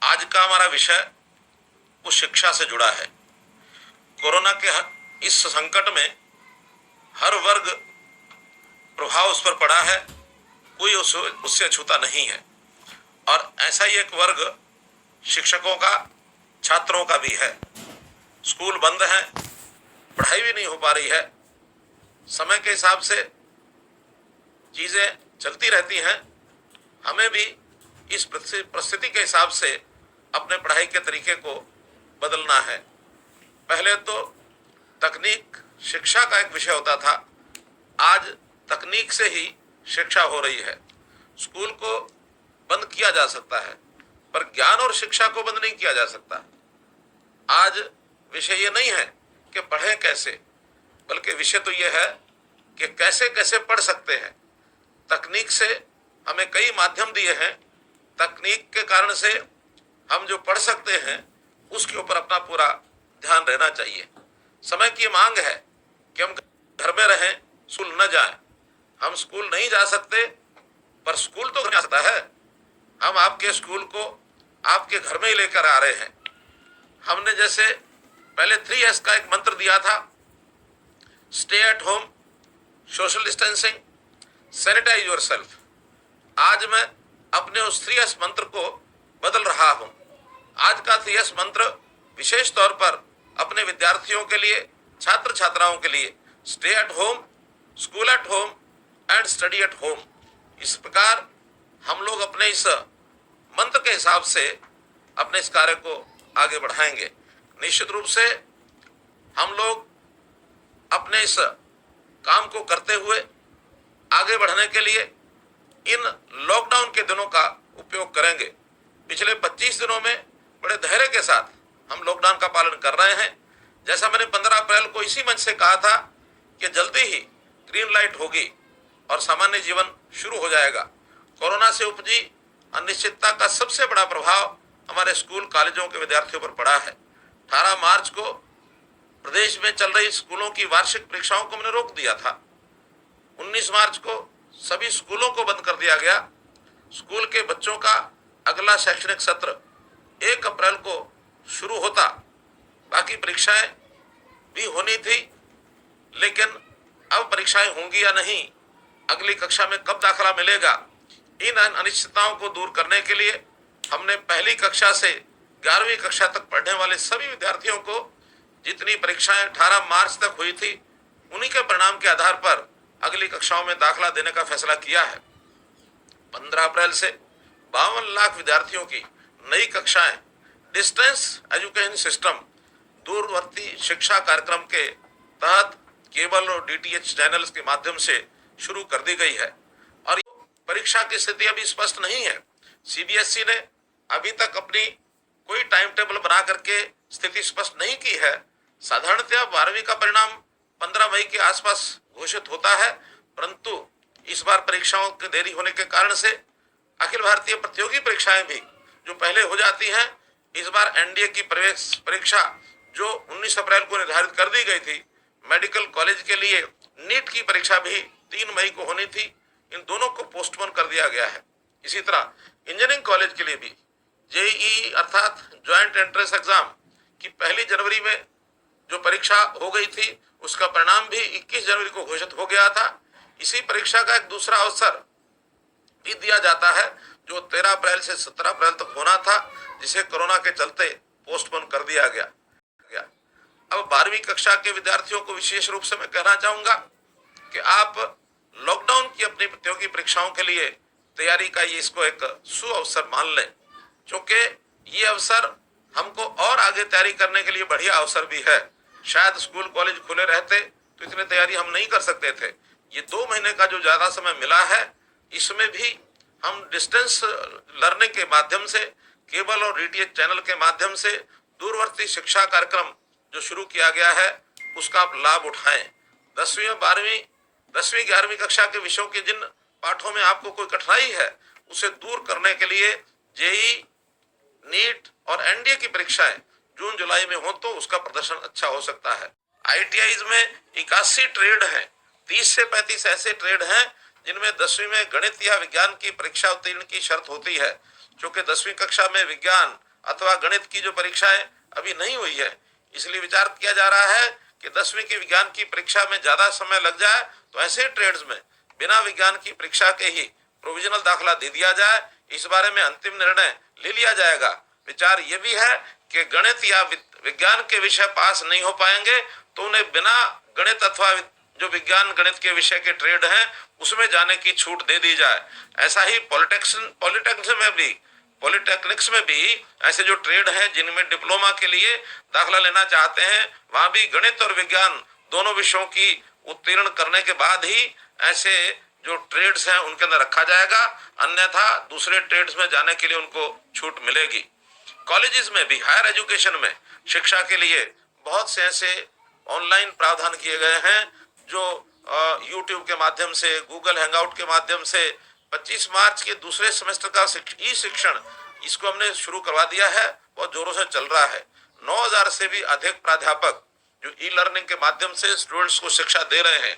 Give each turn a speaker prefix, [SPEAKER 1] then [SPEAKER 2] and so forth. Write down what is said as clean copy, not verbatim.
[SPEAKER 1] आज का हमारा विषय वो शिक्षा से जुड़ा है। कोरोना के इस संकट में हर वर्ग प्रभाव उस पर पड़ा है, कोई उससे छूता नहीं है। और ऐसा ही एक वर्ग शिक्षकों का, छात्रों का भी है। स्कूल बंद हैं, पढ़ाई भी नहीं हो पा रही है, समय के हिसाब से चीजें चलती रहती हैं। हमें भी इस परिस्थिति के हिसाब से अपने पढ़ाई के तरीके को बदलना है। पहले तो तकनीक शिक्षा का एक विषय होता था, आज तकनीक से ही शिक्षा हो रही है। स्कूल को बंद किया जा सकता है, पर ज्ञान और शिक्षा को बंद नहीं किया जा सकता। आज विषय ये नहीं है कि पढ़ें कैसे, बल्कि विषय तो ये है कि कैसे कैसे पढ़ सकते हैं। तकनीक से हमें कई माध्यम दिए हैं, तकनीक के कारण से हम जो पढ़ सकते हैं उसके ऊपर अपना पूरा ध्यान रहना चाहिए। समय की मांग है कि हम घर में रहें, स्कूल न जाएं। हम स्कूल नहीं जा सकते, पर स्कूल तो जा सकता है। हम आपके स्कूल को आपके घर में ही लेकर आ रहे हैं। हमने जैसे पहले 3S का एक मंत्र दिया था, stay at home, social distancing, sanitise yourself. आज मैं अपने उस 3S मंत्र को बदल रहा हूं। आज का 3S मंत्र विशेष तौर पर अपने विद्यार्थियों के लिए, छात्र छात्राओं के लिए, stay at home, school at home and study at home. इस प्रकार हम लोग अपने इस मंत्र के हिसाब से अपने इस कार्य को आगे बढ़ाएंगे। निश्चित रूप से हम लोग अपने इस काम को करते हुए आगे बढ़ने के लिए इन लॉकडाउन के दिनों का उपयोग करेंगे। पिछले 25 दिनों में बड़े धैर्य के साथ हम लॉकडाउन का पालन कर रहे हैं। जैसा मैंने 15 अप्रैल को इसी मंच से कहा था कि जल्दी ही ग्रीन लाइट होगी और सामान्य जीवन शुरू हो जाएगा। कोरोना से उपजी अनिश्चितता का सबसे बड़ा प्रभाव हमारे स्कूल कॉलेजों के विद्यार्थियों पर पड़ा है। 18 मार्च को प्रदेश में चल रही स्कूलों की वार्षिक परीक्षाओं को हमने रोक दिया था। 19 मार्च को सभी स्कूलों को बंद कर दिया गया। स्कूल के बच्चों का अगला शैक्षणिक सत्र 1 अप्रैल को शुरू होता। बाकी परीक्षाएं भी होनी थी, लेकिन अब परीक्षाएं होंगी या नहीं, अगली कक्षा में कब दाखिला मिलेगा, इन अनिश्चितताओं को दूर करने के लिए हमने पहली कक्षा से 11वीं कक्षा तक पढ़ने वाले सभी विद्यार्थियों को जितनी परीक्षाएं 18 मार्च तक हुई थी, उन्हीं के परिणाम के आधार पर अगली कक्षाओं में दाखिला देने का फैसला किया है। 15 अप्रैल से 52 लाख विद्यार्थियों की नई कक्षाएं डिस्टेंस एजुकेशन सिस्टम, दूरवर्ती शिक्षा कार्यक्रम के तहत केबल और DTH चैनल्स के माध्यम से शुरू कर दी गई है। और परीक्षा की स्थिति अभी स्पष्ट नहीं है। CBSE ने अभी तक अपनी कोई टाइम टेबल बना करके स्थिति स्पष्ट नहीं की है। साधारणतः 12वीं का परिणाम 15 मई के आसपास घोषित होता है, परंतु इस बार परीक्षाओं के देरी होने के कारण से अखिल भारतीय प्रतियोगी परीक्षाएं भी जो पहले हो जाती हैं, इस बार NDA की प्रवेश परीक्षा जो 19 अप्रैल को निर्धारित कर दी गई थी, मेडिकल कॉलेज के लिए नीट की परीक्षा भी 3 मई को होनी थी, इन दोनों को पोस्टपोन कर दिया गया है। इसी तरह इंजीनियरिंग कॉलेज के लिए भी JEE अर्थात ज्वाइंट एंट्रेंस एग्जाम की 1 जनवरी में जो परीक्षा हो गई थी, उसका परिणाम भी 21 जनवरी को घोषित हो गया था। इसी परीक्षा का एक दूसरा अवसर भी दिया जाता है जो 13 अप्रैल से 17 अप्रैल तक होना था, जिसे कोरोना के चलते पोस्टपोन कर दिया गया। अब 12वीं कक्षा के विद्यार्थियों को विशेष रूप से मैं कहना चाहूंगा कि आप लॉकडाउन की अपनी प्रतियोगी परीक्षाओं के लिए तैयारी का ये इसको एक सुअवसर मान लें, क्योंकि ये अवसर हमको और आगे तैयारी करने के लिए बढ़िया अवसर भी है। शायद स्कूल कॉलेज खुले रहते तो इतनी तैयारी हम नहीं कर सकते थे। ये 2 महीने का जो ज्यादा समय मिला है, इसमें भी हम डिस्टेंस लर्निंग के माध्यम से, केबल और DTH चैनल के माध्यम से दूरवर्ती शिक्षा कार्यक्रम जो शुरू किया गया है, उसका आप लाभ उठाएं। 10वीं और 12वीं, 10वीं 11वीं कक्षा के विषयों के जिन पाठों में आपको कोई कठिनाई है, उसे दूर करने के लिए JEE, नीट और NDA की परीक्षाएं जून जुलाई में हो तो उसका प्रदर्शन अच्छा हो सकता है। ITIs में 81 ट्रेड हैं। 30 से 35 ऐसे ट्रेड हैं जिनमें 10वीं में गणित या विज्ञान की परीक्षा उत्तीर्ण की शर्त होती है। चूंकि 10वीं कक्षा में विज्ञान अथवा गणित की जो परीक्षाएं अभी नहीं हुई है, इसलिए विचार किया जा रहा है कि 10वीं की विज्ञान की परीक्षा में ज्यादा समय लग जाए तो ऐसे ट्रेड्स में बिना विज्ञान की परीक्षा के ही प्रोविजनल दाखला दे दिया जाए। इस बारे में अंतिम निर्णय ले लिया जाएगा। विचार ये भी है कि गणित या विज्ञान के विषय पास नहीं हो पाएंगे तो उन्हें बिना गणित अथवा जो विज्ञान गणित के विषय के ट्रेड हैं उसमें जाने की छूट दे दी जाए। ऐसा ही पॉलिटेक्निक्स में भी ऐसे जो ट्रेड हैं जिनमें डिप्लोमा के लिए दाखला लेना चाहते हैं, वहां भी गणित और विज्ञान दोनों विषयों की उत्तीर्ण करने के बाद ही ऐसे जो ट्रेड्स हैं उनके अंदर रखा जाएगा, अन्यथा दूसरे ट्रेड्स में जाने के लिए उनको छूट मिलेगी। कॉलेजेस में भी, हायर एजुकेशन में शिक्षा के लिए बहुत से ऐसे ऑनलाइन प्रावधान किए गए हैं जो यूट्यूब के माध्यम से, गूगल हैंगआउट के माध्यम से 25 मार्च के दूसरे सेमेस्टर का ई शिक्षण इसको हमने शुरू करवा दिया है, बहुत जोरों से चल रहा है। 9000 से भी अधिक प्राध्यापक जो ई लर्निंग के माध्यम से स्टूडेंट्स को शिक्षा दे रहे हैं।